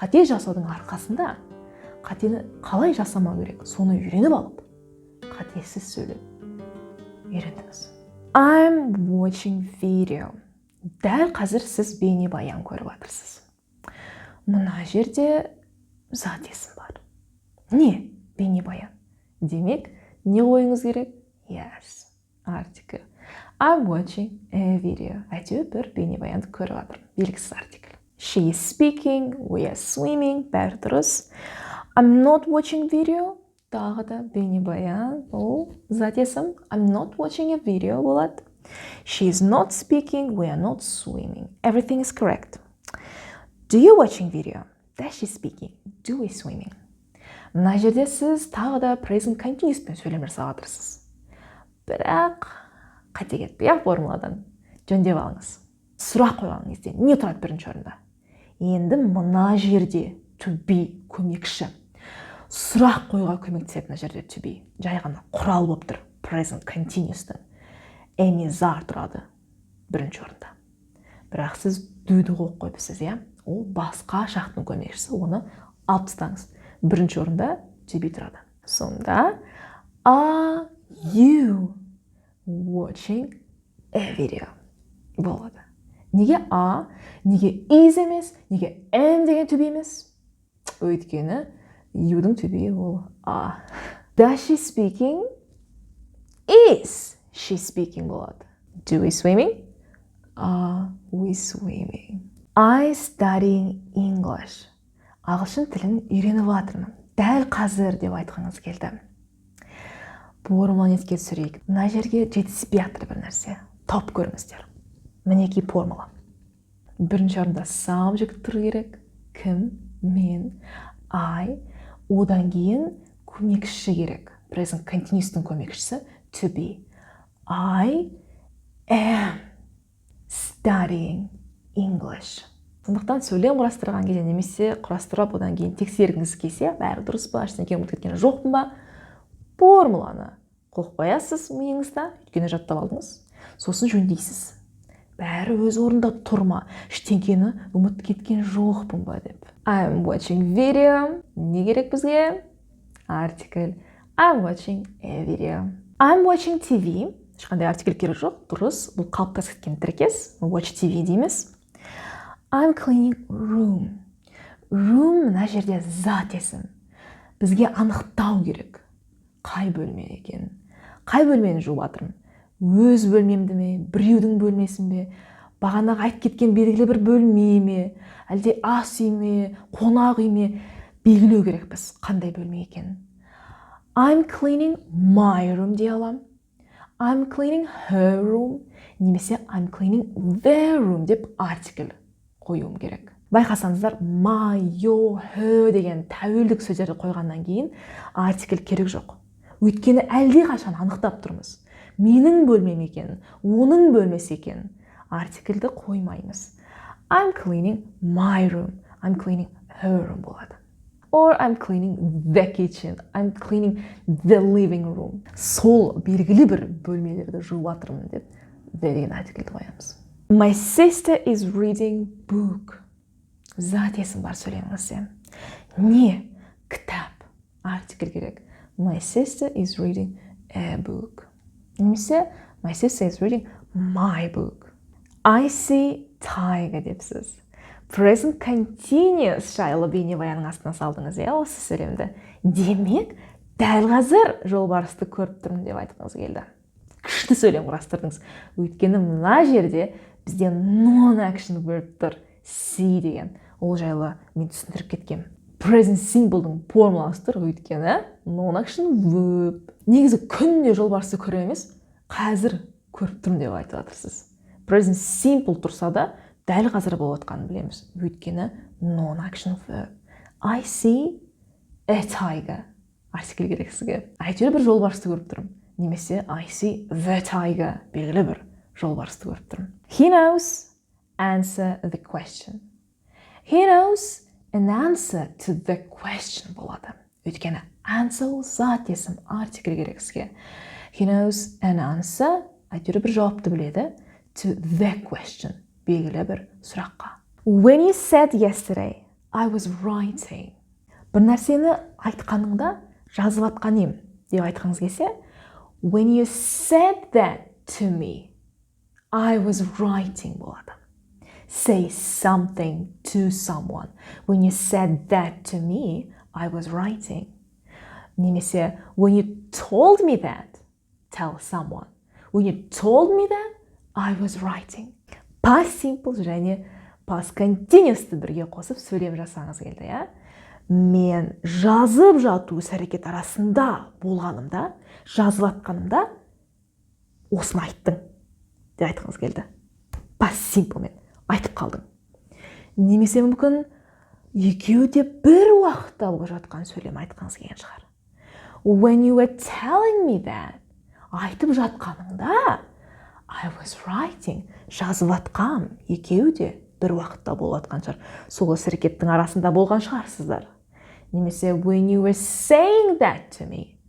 қате жасаудың арқасында қатені қалай жасамау керек, соны үйреніп алып, қатесіз сөйлеп үйрендіңіз. I'm watching video. Дәл қазір сіз бейнебаян көріп жатырсыз. Мына жерде зат есім бар. Не? Бейнебаян. Демек, не қойыңыз керек? Yes. Артикль. I'm watching a video. Әйтеуір бір бейнебаянды көріп жатырмын. Белгісіз артикль. She is speaking, we are swimming. Бәрі дұрыс. I'm not watching video. Тағы да бейнебаян. Ол зат есім. I'm not watching a video болады. She is not speaking, we are not swimming. Everything is correct. Do you watching video? Does she speaking? Do we swimming? Мына жерде сіз тағы да present continuous пен сөйлем жасап жатырсыз. Бірақ қате кетпей формуладан жөндеп алыңыз. Сұрақ қойған кезде не тұрады бірінші орында? Енді мына жерде to be көмекші. Сұрақ қойға көмектеседі мына жерде to be. Жай ғана құрал болып тұр present continuous'тың. Эмизар тұрады бірінші орында. Бірақ сіз do'ды қойып қойыпсыз, иә? Ол басқа шақтың көмекшісі, оны алып тастаңыз. Бірінші орында to be тұрады. Сонда are you watching a video болады. Неге a, неге is емес, неге am деген to be емес? Өйткені you'дың to be ол a. Does she speaking? Is she speaking болады. Do we swimming? Are we swimming? I studying English. Ағылшын тілін үйреніп жатырмын. Дәл қазір деп айтқыңыз келді. Формуланы еске түсірейік. Мына жерге жетіспей жатыр бір нәрсе. Тауып көріңіздер. Мінекей формула. Бірінші орында subject тұру керек. Кім? Мен. I. Одан кейін көмекші керек. Present continuous'тың көмекшісі to be. I am studying English. Сондықтан сөйлем құрастырған кезде немесе құрастырып одан кейін тексергіңіз келсе, бәрі дұрыс па, ештеңе ұмытып кеткен жоқпын ба? Формуланы қойып қоясыз миыңызда, өйткені жаттап алдыңыз. Сосын жөндейсіз. Бәрі өз орнында тұр ма? Ештеңені ұмытып кеткен жоқпын ба деп. I'm watching video. Не керек бізге? Артикль. I'm watching a video. I'm watching TV. Ешқандай артикль керек жоқ, дұрыс. Бұл қалыптасып кеткен тіркес. Watch TV дейміз. I'm cleaning room. Room мына жерде зат есім. Бізге анықтау керек. Қай бөлме екен? Қай бөлмені жуып жатырмын? Өз бөлмемді ме? Біреудің бөлмесін бе? Бағанағы айтып кеткен белгілі бір бөлме ме? Әлде ас үй ме? Қонақ үй ме? Белгілеу керек біз қандай бөлме екен. I'm cleaning my room дей алам. I'm cleaning her room. Немесе I'm cleaning their room деп артикль қоюым керек. Байқасаңыздар, my, your, her деген тәуелдік сөздерді қойғаннан кейін артикль керек жоқ. Өйткені әлде қашан анықтап тұрмыз. Менің бөлмем екен, оның бөлмесі екен. Артикльді қоймаймыз. I'm cleaning my room. I'm cleaning her room болады. Or I'm cleaning the kitchen. I'm cleaning the living room. Сол белгілі бір бөлмелерді жуып жатырмын деп деген артикльді қоямыз. My sister is reading book. Зат есім бар сөйлеміңізде. Не? Кітап. Артикль керек. My sister is reading a book. Немесе my sister is reading my book. I see tiger депсіз. Present continuous жайлы бейнебаянның астына салдыңыз, осы сөйлемді. Демек, дәл қазір жолбарысты көріп тұрмын деп айтқыңыз келді. Күшті сөйлем құрастырдыңыз. Өйткені мына жерде бізде non-action verb тұр. See деген. Ол жайлы мен түсіндіріп кеткем. Present simple'дың формуласы тұр. Өйткені non-action verb. Негізі күнде жолбарысты көріп емес, қазір көріп тұрмын деп айтып жатырсыз. Present simple тұрса да, дәл қазір болып отқанын білеміз. Өйткені non-action verb. I see a tiger. Артикль керек сізге. Әйтеуір бір жолбарысты көріп тұрмын. Немесе I see the tiger. Белгілі бір жолбарысты көріп тұрмын. He knows answer the question. He knows an answer to the question болады. Өйткені answer ол зат есім, артикль керек сізге. He knows an answer. Әйтеуір бір жауапты біледі. To the question. Белгілі бір сұраққа. When you said yesterday, I was writing. Бір нәрсені айтқаныңда жазып атқан ем деп айтқыңыз келсе, when you said that to me, I was writing болады. Say something to someone. When you said that to me, I was writing. Немесе, when you told me that, tell someone. When you told me that, I was writing. Past simple және past continuous'ты бірге қосып сөйлем жасаңыз келді, иә? Мен жазып жату іс-әрекет арасында болғанымда, жазып атқанымда осыны айттың деп айтқыңыз келді. Past simple мен айтып қалдың. Немесе мүмкін екеуі де бір уақытта болып жатқан сөйлем айтқыңыз келген шығар. When you were telling me that, айтып жатқаныңда, I was writing, жазып атқам, екеуі де бір уақытта болып жатқан шығар. Сол іс-әрекеттің арасында болған шығарсыздар. Немесе when you were saying that to me,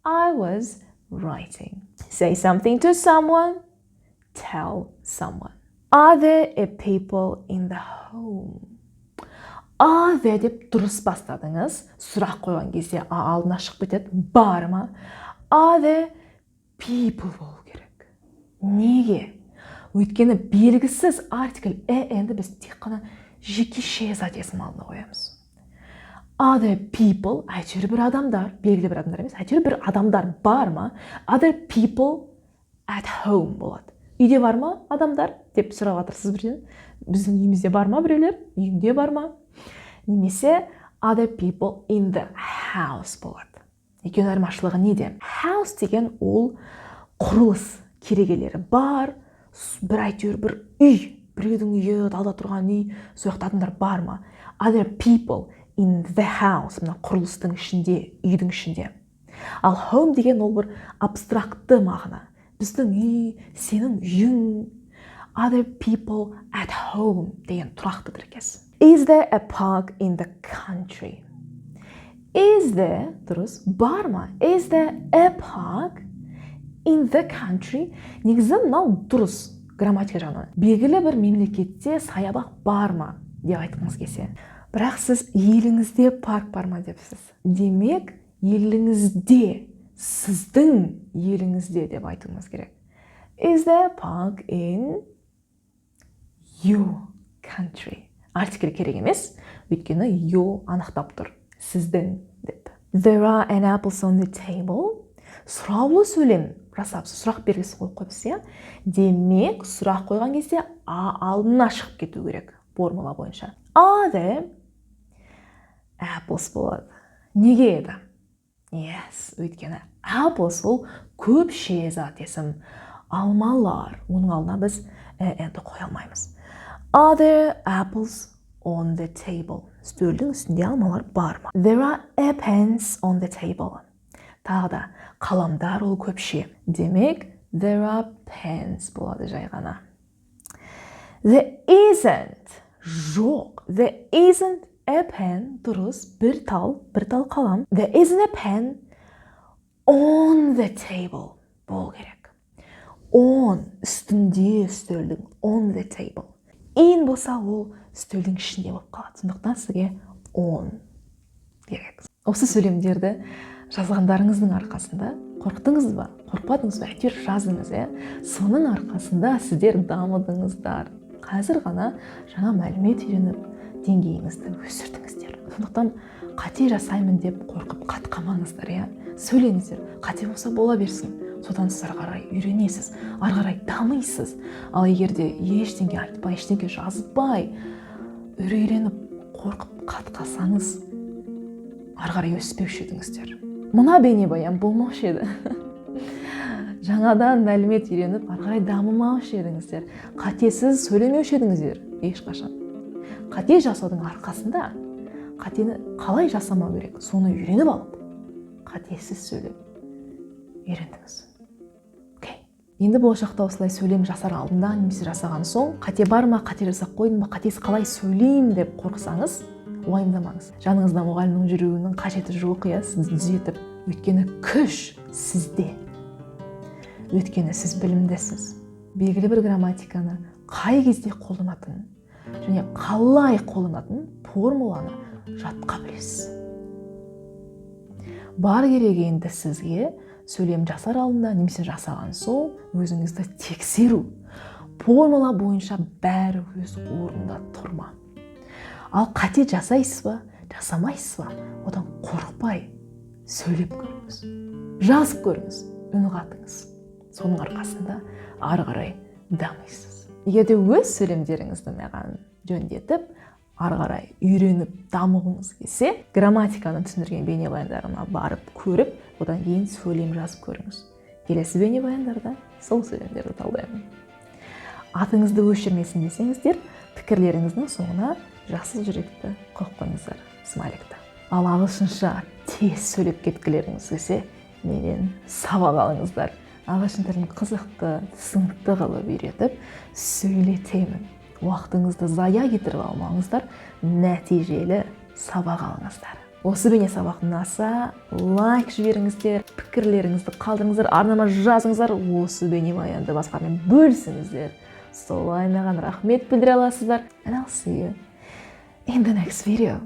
I was writing. Say something to someone, tell someone. Are there people in the home? Are there деп дұрыс бастадыңыз. Сұрақ қойған кезде алдына шығып кетеді. Бар ма? Are there people болу керек. Неге? Өйткені белгісіз артикль енді біз тек қана жекеше зат есім алдына қоямыз. Are there people? Әйтеуір бір адамдар, белгілі бір адамдар емес, әйтеуір бір адамдар бар ма? Are there people at home болады. Үйде бар ма адамдар деп сұрап жатырсыз бірден. Біздің үйімізде бар ма біреулер? Үйіңде бар ма? Немесе are there people in the house болады. Екеуінің айырмашылығы неде? House деген ол құрылыс керегелері бар, бір әйтеуір бір үй, біреудің үйі, алда тұрған үй, сол жақта адамдар бар ма? Are there people in the house, мына құрылыстың ішінде, үйдің ішінде. Ал home деген ол бір абстрактты мағына. Біздің үй, сенің үйің. Are there people at home деген тұрақты тіркес. Is there a park in the country? Is there, дұрыс, бар ма? Is there a park in the country? Негізі мынау дұрыс грамматика жағынан. Белгілі бір мемлекетте саябақ бар ма деп айтқыңыз келсе. Бірақ сіз еліңізде парк бар ма депсіз. Демек, еліңізде, сіздің еліңізде деп айтуыңыз керек. Is there a park in your country? Артикль керек емес, өйткені you анықтап тұр. Сіздің деп. There are an apples on the table. Сұраулы сөйлем жасап, сұрақ белгісі қойып қойыпсыз, иә? Демек, сұрақ қойған кезде алдына шығып кету керек формула бойынша. Are there apples болады. Неге еді? Yes, өйткені apples ол көпше зат есім. Алмалар. Оның алдына біз енді қоя алмаймыз. Are there apples on the table? Стөлдің үстінде алмалар бар ма? There are pens on the table. Тағы да қаламдар ол көпше. Демек, there are pens болады жай ғана. There isn't. Жоқ. There isn't a pen. Дұрыс. Бір тал қалам. There isn't a pen on the table. Бол керек. On. Үстінде үстелдің. On the table. In болса ол үстелдің ішінде болып қалады. Сондықтан сізге on керек. Осы сөйлемдерді жазғандарыңыздың арқасында қорықтыңыз ба? Қорқпадыңыз ба? Әйтеуір жаздыңыз, иә? Соның арқасында сіздер дамыдыңыздар. Қазір ғана жаңа мәлімет үйреніп, деңгейіңізді өсірдіңіздер. Сондықтан қате жасаймын деп қорқып қатқамаңыздар, иә? Сөйлеңіздер. Қате болса бола берсін. Содан сіз ары қарай үйренесіз, ары қарай дамисыз. Ал егерде ештеңе айтпай, ештеңе жазбай, үйреніп, қорқып қатқасаңыз, ары қарай өспеуші едіңіздер. Мына бейнебаян болмаушы еді. Жаңадан мәлімет үйреніп, ары қарай дамымаушы едіңіздер. Қатесіз сөйлемеуші едіңіздер ешқашан. Қате жасаудың арқасында қатені қалай жасамау керек, соны үйреніп алып, қатесіз сөйлеп үйрендіңіз. Енді болашақта осылай сөйлем жасар алдында немесе жасаған соң, қате бар ма, қате жасап қойдым ба, қатесі қалай сөйлеймін деп қорқсаңыз, уайымдамаңыз. Жаныңызда мұғалімнің жүруінің қажеті жоқ, иә, сізді түзетіп. Өйткені күш сізде. Өйткені сіз білімдісіз. Белгілі бір грамматиканы қай кезде қолданатынын, және қалай қолданатын формуланы жатқа білесіз. Бар керек енді сізге сөйлем жасар алдында немесе жасаған соң өзіңізді тексеру. Формула бойынша бәрі өз орнында тұрма. Ал қате жасайсыз ба, жасамайсыз ба, одан қорықпай сөйлеп көріңіз. Жазып көріңіз, үн қатыңыз. Соның арқасында ары қарай дамисыз. Егер де өз сөйлемдеріңізді маған жөндетіп, ары қарай үйреніп дамығыңыз келсе, грамматиканы түсіндірген бейнебаяндарыма барып көріп, одан кейін сөйлем жазып көріңіз. Келесі бейнебаяндарда сол сөйлемдерді талдаймын. Атыңызды өшірмесін десеңіздер, пікірлеріңіздің соңына жақсы жүректі қойып қойыңыздар, смайликті. Ал ағылшынша тез сөйлеп кеткілеріңіз келсе, менен сабақ алыңыздар. Ағылшын тілін қызықты, сынықты қылып үйретіп, сөйлетемін. Уақытыңызды зая кетіріп алмаңыздар, нәтижелі сабақ алыңыздар. Осы бейне сабақ ұнаса, лайк жіберіңіздер, пікірлеріңізді қалдырыңыздар, арнама жазыңыздар, осы бейнебаянды басқамен бөлісіңіздер. Солай маған рахмет білдіре аласыздар. And I'll see you in the next video.